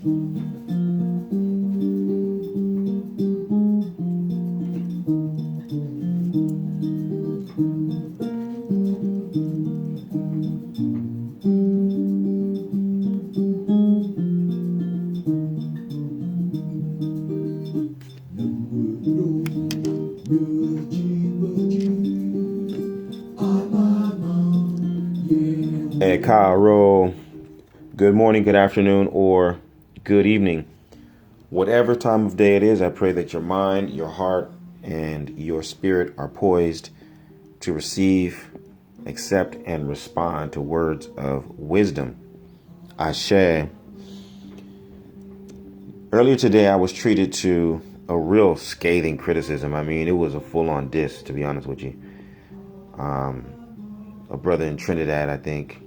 Hey, Kyle, good morning, good afternoon, or good evening. Whatever time of day it is, I pray that your mind, your heart, and your spirit are poised to receive, accept, and respond to words of wisdom. Ashe. Earlier today, I was treated to a real scathing criticism. I mean, it was a full-on diss, to be honest with you. A brother in Trinidad, I think,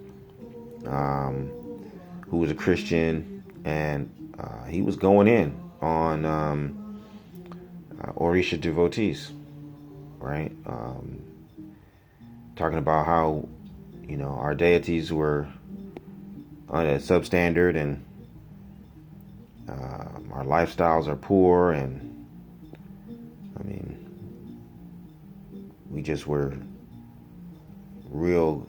who was a Christian, and he was going in on Orisha devotees, right? Talking about how, our deities were substandard and our lifestyles are poor, and I mean, we just were real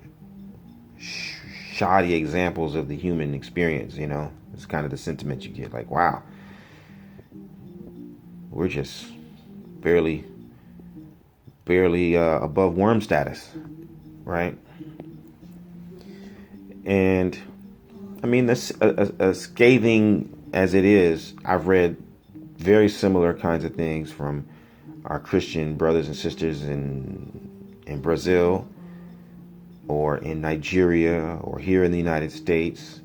shoddy examples of the human experience. It's kind of the sentiment you get, like, wow, we're just barely above worm status, right? And I mean, this as scathing as it is, I've read very similar kinds of things from our Christian brothers and sisters in Brazil, or in Nigeria, or here in the United States,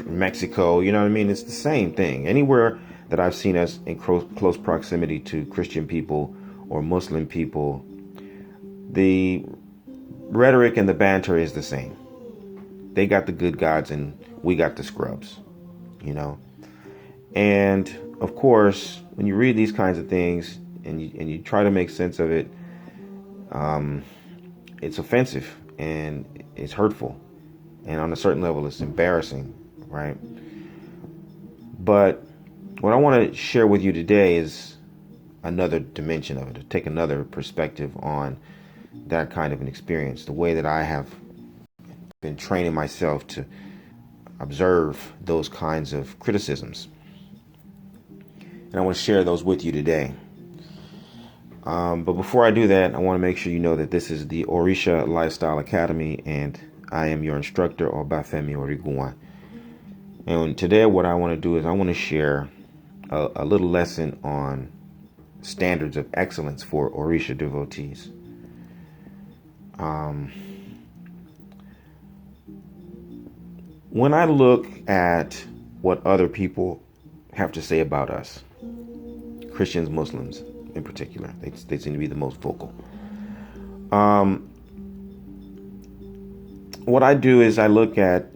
Mexico. You know what I mean? It's the same thing. Anywhere that I've seen us in close proximity to Christian people or Muslim people, the rhetoric and the banter is the same. They got the good gods and we got the scrubs, And of course, when you read these kinds of things and you try to make sense of it, it's offensive and it's hurtful, and on a certain level, it's embarrassing, right? But what I want to share with you today is another dimension of it, to take another perspective on that kind of an experience, the way that I have been training myself to observe those kinds of criticisms. And I want to share those with you today. But before I do that, I want to make sure you know that this is the Orisha Lifestyle Academy, and I am your instructor, Obafemi Origuwa. And today what I want to do is I want to share a little lesson on standards of excellence for Orisha devotees. When I look at what other people have to say about us, Christians, Muslims in particular, they seem to be the most vocal. What I do is I look at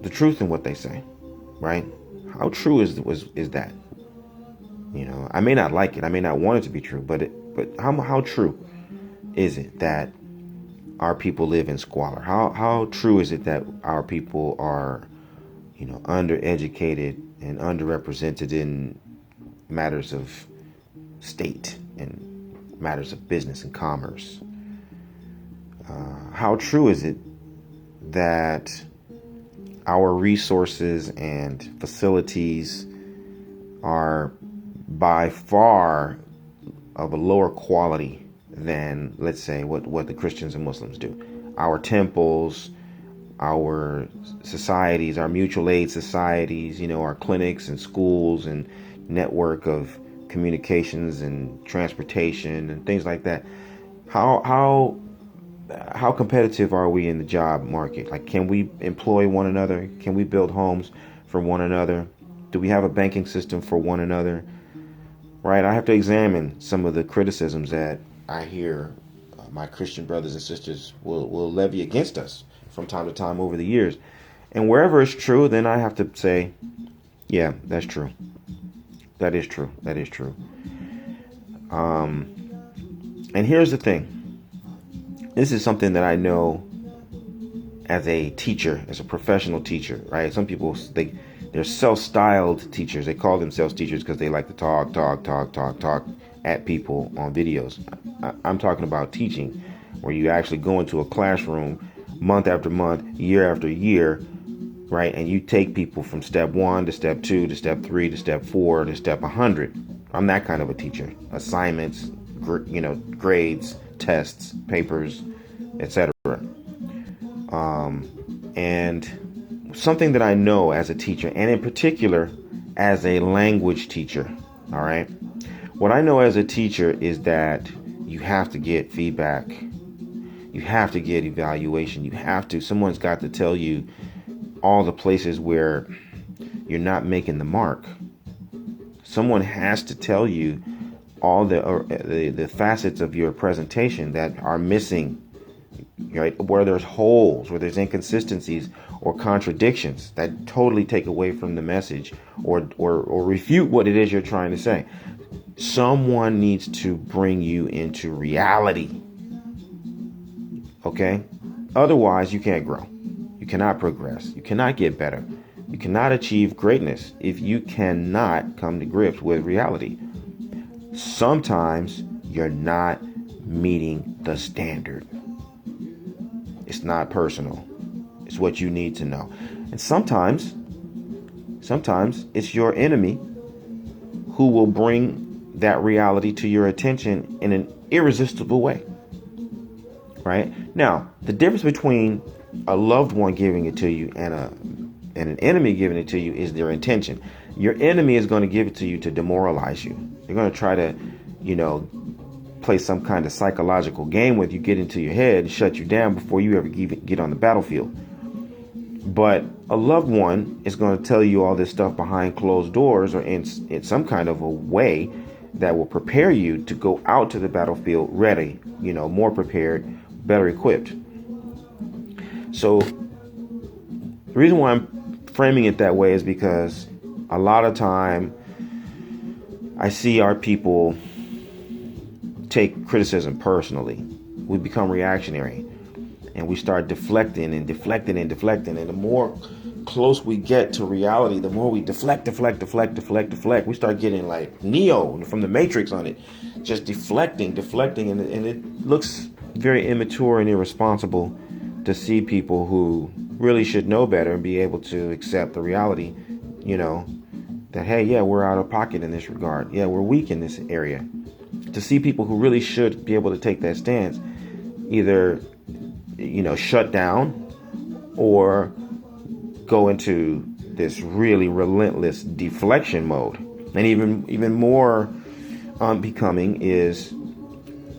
the truth in what they say, right? How true is that? I may not like it, I may not want it to be true, but how true is it that our people live in squalor? How true is it that our people are, undereducated and underrepresented in matters of state and matters of business and commerce? How true is it that our resources and facilities are by far of a lower quality than, let's say, what the Christians and Muslims do? Our temples, our societies, our mutual aid societies, our clinics and schools and network of communications and transportation and things like that. How competitive are we in the job market? Like, can we employ one another? Can we build homes for one another? Do we have a banking system for one another? Right? I have to examine some of the criticisms that I hear my Christian brothers and sisters will levy against us from time to time over the years. And wherever it's true, then I have to say, yeah, that's true. That is true. That is true. And here's the thing. This is something that I know as a teacher, as a professional teacher, right? Some people, They're self-styled teachers. They call themselves teachers because they like to talk at people on videos. I'm talking about teaching, where you actually go into a classroom month after month, year after year, right? And you take people from step 1 to step 2 to step 3 to step 4 to step 100. I'm that kind of a teacher. Assignments, grades, tests, papers, etc. And something that I know as a teacher, and in particular as a language teacher, all right? What I know as a teacher is that you have to get feedback. You have to get evaluation. Someone's got to tell you all the places where you're not making the mark. Someone has to tell you all the facets of your presentation that are missing, right? Where there's holes, where there's inconsistencies or contradictions that totally take away from the message or refute what it is you're trying to say. Someone needs to bring you into reality. Okay? Otherwise, you can't grow. You cannot progress. You cannot get better. You cannot achieve greatness if you cannot come to grips with reality. Sometimes you're not meeting the standard. It's not personal. It's what you need to know. And sometimes it's your enemy who will bring that reality to your attention in an irresistible way. Right? Now, the difference between a loved one giving it to you and an enemy giving it to you is their intention. Your enemy is going to give it to you to demoralize you. They're going to try to, play some kind of psychological game with you, get into your head and shut you down before you ever get on the battlefield. But a loved one is going to tell you all this stuff behind closed doors or in some kind of a way that will prepare you to go out to the battlefield ready, more prepared, better equipped. So the reason why I'm framing it that way is because a lot of time I see our people take criticism personally. We become reactionary and we start deflecting. And the more close we get to reality, the more we deflect. We start getting like Neo from the Matrix on it, just deflecting. And it looks very immature and irresponsible to see people who really should know better and be able to accept the reality, that, hey, yeah, we're out of pocket in this regard. Yeah, we're weak in this area. To see people who really should be able to take that stance, either, shut down or go into this really relentless deflection mode. And even more unbecoming is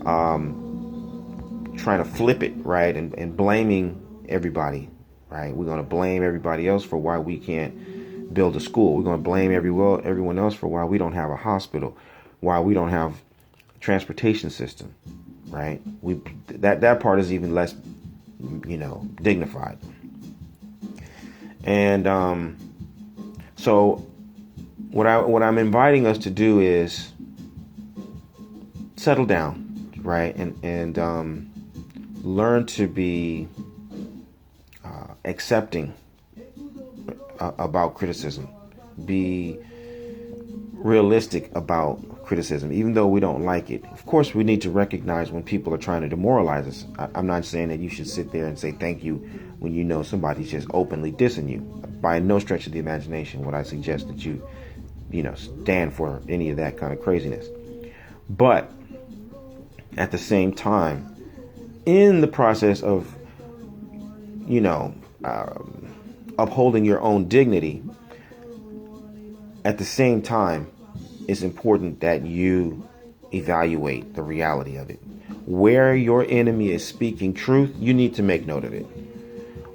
trying to flip it, right? And blaming everybody, right? We're going to blame everybody else for why we can't build a school. We're going to blame everyone else for why we don't have a hospital, why we don't have transportation system, right? That part is even less, dignified. And so what I'm inviting us to do is settle down, right? And learn to be accepting about criticism. Be realistic about criticism, even though we don't like it. Of course, we need to recognize when people are trying to demoralize us. I'm not saying that you should sit there and say thank you when somebody's just openly dissing you. By no stretch of the imagination would I suggest that you stand for any of that kind of craziness. But at the same time, in the process of upholding your own dignity, at the same time, it's important that you evaluate the reality of it. Where your enemy is speaking truth, you need to make note of it.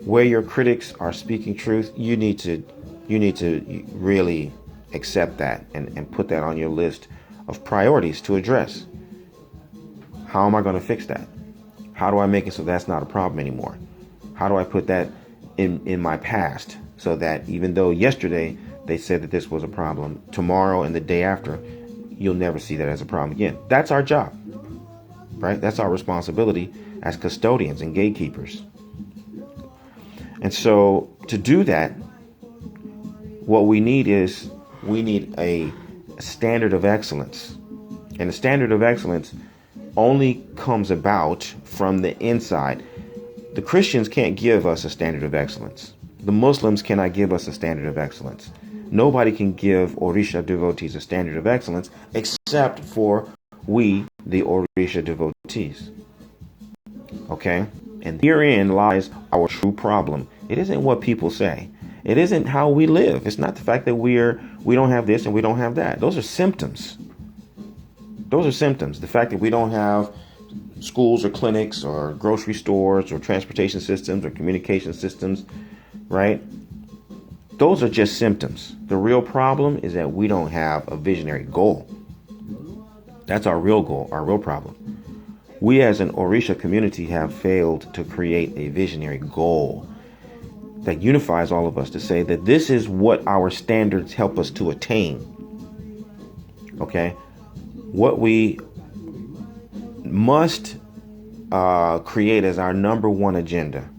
Where your critics are speaking truth, you need to really accept that and put that on your list of priorities to address. How am I going to fix that? How do I make it so that's not a problem anymore? How do I put that in my past so that even though yesterday they said that this was a problem, tomorrow and the day after, you'll never see that as a problem again? That's our job, right? That's our responsibility as custodians and gatekeepers. And so to do that, what we need is we need a standard of excellence. And the standard of excellence only comes about from the inside. The Christians can't give us a standard of excellence. The Muslims cannot give us a standard of excellence. Nobody can give Orisha devotees a standard of excellence except for we, the Orisha devotees. Okay? And herein lies our true problem. It isn't what people say. It isn't how we live. It's not the fact that we don't have this and we don't have that. Those are symptoms. Those are symptoms. The fact that we don't have schools or clinics or grocery stores or transportation systems or communication systems, right? Those are just symptoms. The real problem is that we don't have a visionary goal. That's our real goal, our real problem. We as an Orisha community have failed to create a visionary goal that unifies all of us to say that this is what our standards help us to attain. Okay? What we must create as our number one agenda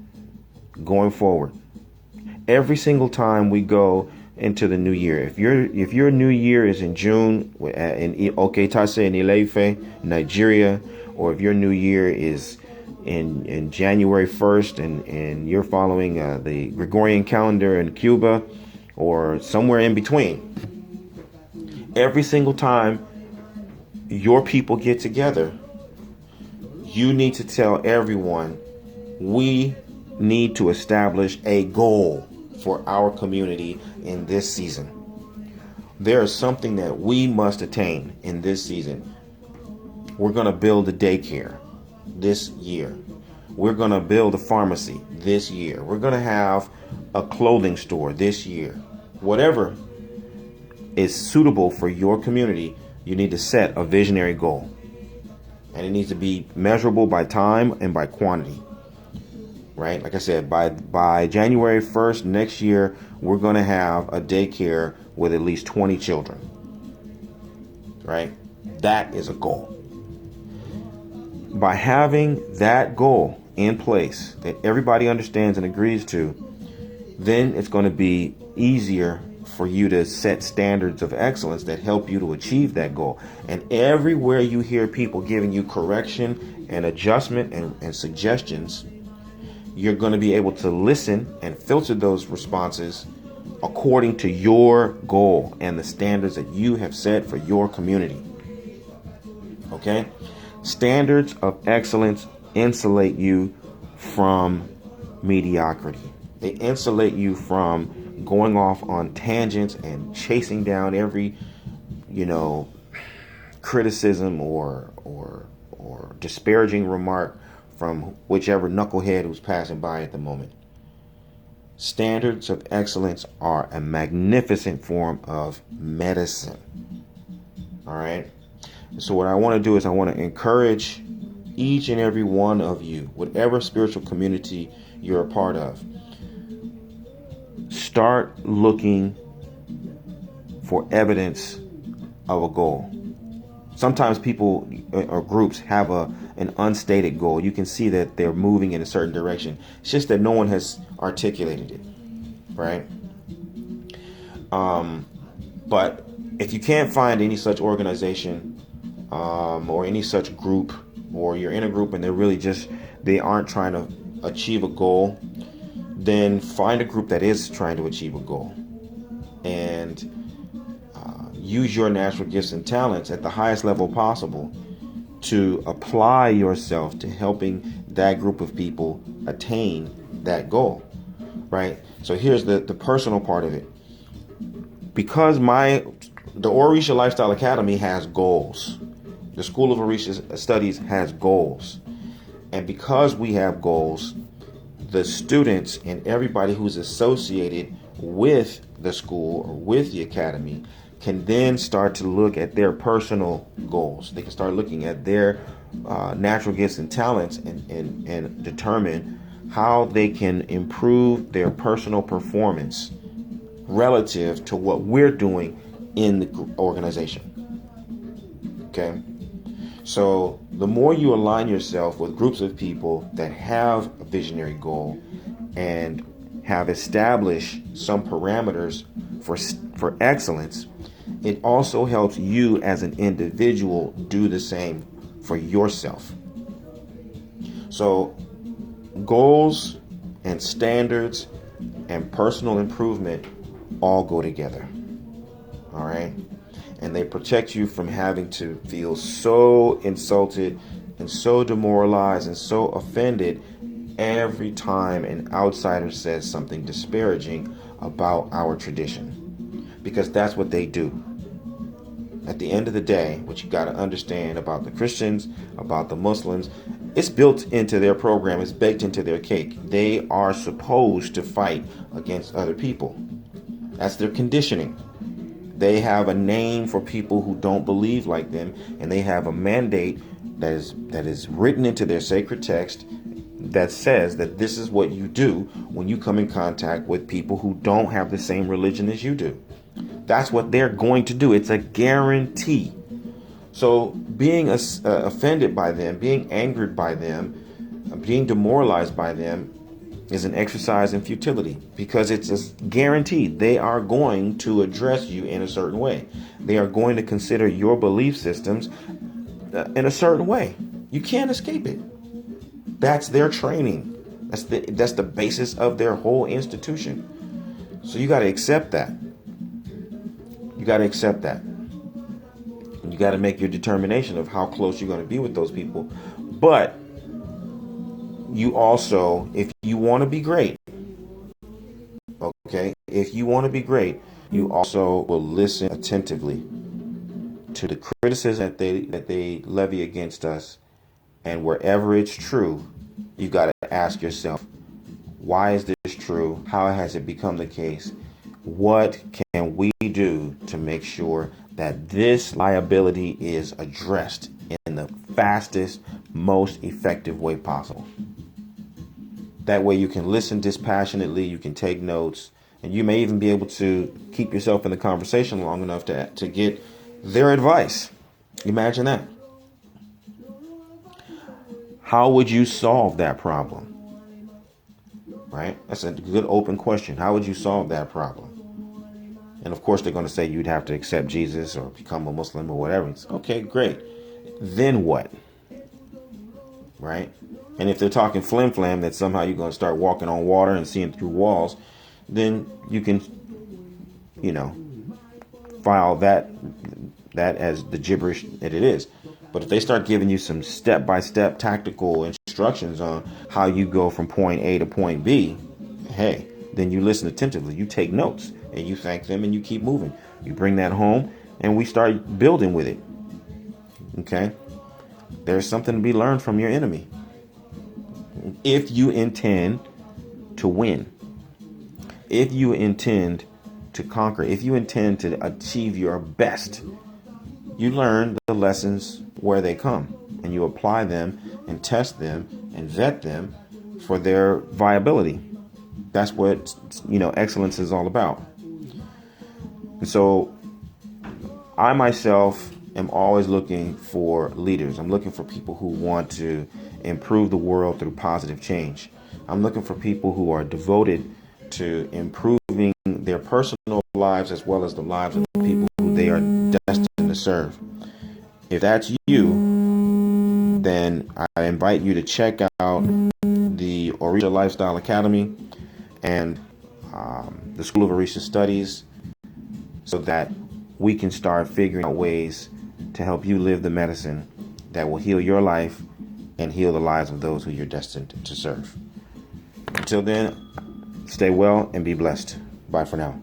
going forward. Every single time we go into the new year, if your new year is in June in Oketase in Ile-Ife, Nigeria, or if your new year is in January 1st and you're following the Gregorian calendar in Cuba or somewhere in between, every single time your people get together, you need to tell everyone we need to establish a goal for our community in this season. There is something that we must attain in this season. We're going to build a daycare this year. We're going to build a pharmacy this year. We're going to have a clothing store this year. Whatever is suitable for your community, you need to set a visionary goal. And it needs to be measurable by time and by quantity. Right? Like I said, by January 1st next year, we're going to have a daycare with at least 20 children. Right? That is a goal. By having that goal in place that everybody understands and agrees to, then it's going to be easier for you to set standards of excellence that help you to achieve that goal. And everywhere you hear people giving you correction and adjustment and suggestions, you're going to be able to listen and filter those responses according to your goal and the standards that you have set for your community. Okay? Standards of excellence insulate you from mediocrity. They insulate you from going off on tangents and chasing down every, criticism or disparaging remark from whichever knucklehead who's passing by at the moment. Standards of excellence are a magnificent form of medicine. All right. So what I want to do is I want to encourage each and every one of you, whatever spiritual community you're a part of, start looking for evidence of a goal. Sometimes people or groups have an unstated goal. You can see that they're moving in a certain direction. It's just that no one has articulated it, right? But if you can't find any such organization or any such group, or you're in a group and they aren't trying to achieve a goal, then find a group that is trying to achieve a goal and use your natural gifts and talents at the highest level possible to apply yourself to helping that group of people attain that goal, right? So here's the personal part of it. Because the Orisha Lifestyle Academy has goals. The School of Orisha Studies has goals. And because we have goals, the students and everybody who's associated with the school or with the academy can then start to look at their personal goals. They can start looking at their natural gifts and talents and determine how they can improve their personal performance relative to what we're doing in the organization. Okay? So the more you align yourself with groups of people that have a visionary goal and have established some parameters for excellence, it also helps you as an individual do the same for yourself. So goals and standards and personal improvement all go together. All right. And they protect you from having to feel so insulted and so demoralized and so offended every time an outsider says something disparaging about our tradition. Because that's what they do. At the end of the day, what you got to understand about the Christians, about the Muslims, it's built into their program, it's baked into their cake. They are supposed to fight against other people. That's their conditioning. They have a name for people who don't believe like them, and they have a mandate that is written into their sacred text that says that this is what you do when you come in contact with people who don't have the same religion as you do. That's what they're going to do. It's a guarantee. So being offended by them, being angered by them, being demoralized by them is an exercise in futility, because it's a guarantee they are going to address you in a certain way. They are going to consider your belief systems in a certain way. You can't escape it. That's their training. That's the basis of their whole institution. So you got to accept that. You got to accept that. And you got to make your determination of how close you're going to be with those people. But you also, if you want to be great, okay, if you want to be great, you also will listen attentively to the criticism that they levy against us. And wherever it's true, you got to ask yourself, why is this true? How has it become the case? What can we do to make sure that this liability is addressed in the fastest, most effective way possible? That way you can listen dispassionately, you can take notes, and you may even be able to keep yourself in the conversation long enough to get their advice. Imagine that. How would you solve that problem? Right? That's a good open question. How would you solve that problem? And of course, they're going to say you'd have to accept Jesus or become a Muslim or whatever. It's okay, great. Then what? Right? And if they're talking flim flam that somehow you're going to start walking on water and seeing through walls, then you can, file that as the gibberish that it is. But if they start giving you some step-by-step tactical instructions on how you go from point A to point B, hey, then you listen attentively. You take notes and you thank them and you keep moving. You bring that home and we start building with it. Okay? There's something to be learned from your enemy. If you intend to win, if you intend to conquer, if you intend to achieve your best, you learn the lessons where they come and you apply them and test them and vet them for their viability. That's what, excellence is all about. And so I myself am always looking for leaders. I'm looking for people who want to improve the world through positive change. I'm looking for people who are devoted to improving their personal lives as well as the lives of the people who they are destined to serve. If that's you, then I invite you to check out the Orisha Lifestyle Academy and the School of Orisha Studies, so that we can start figuring out ways to help you live the medicine that will heal your life and heal the lives of those who you're destined to serve. Until then, stay well and be blessed. Bye for now.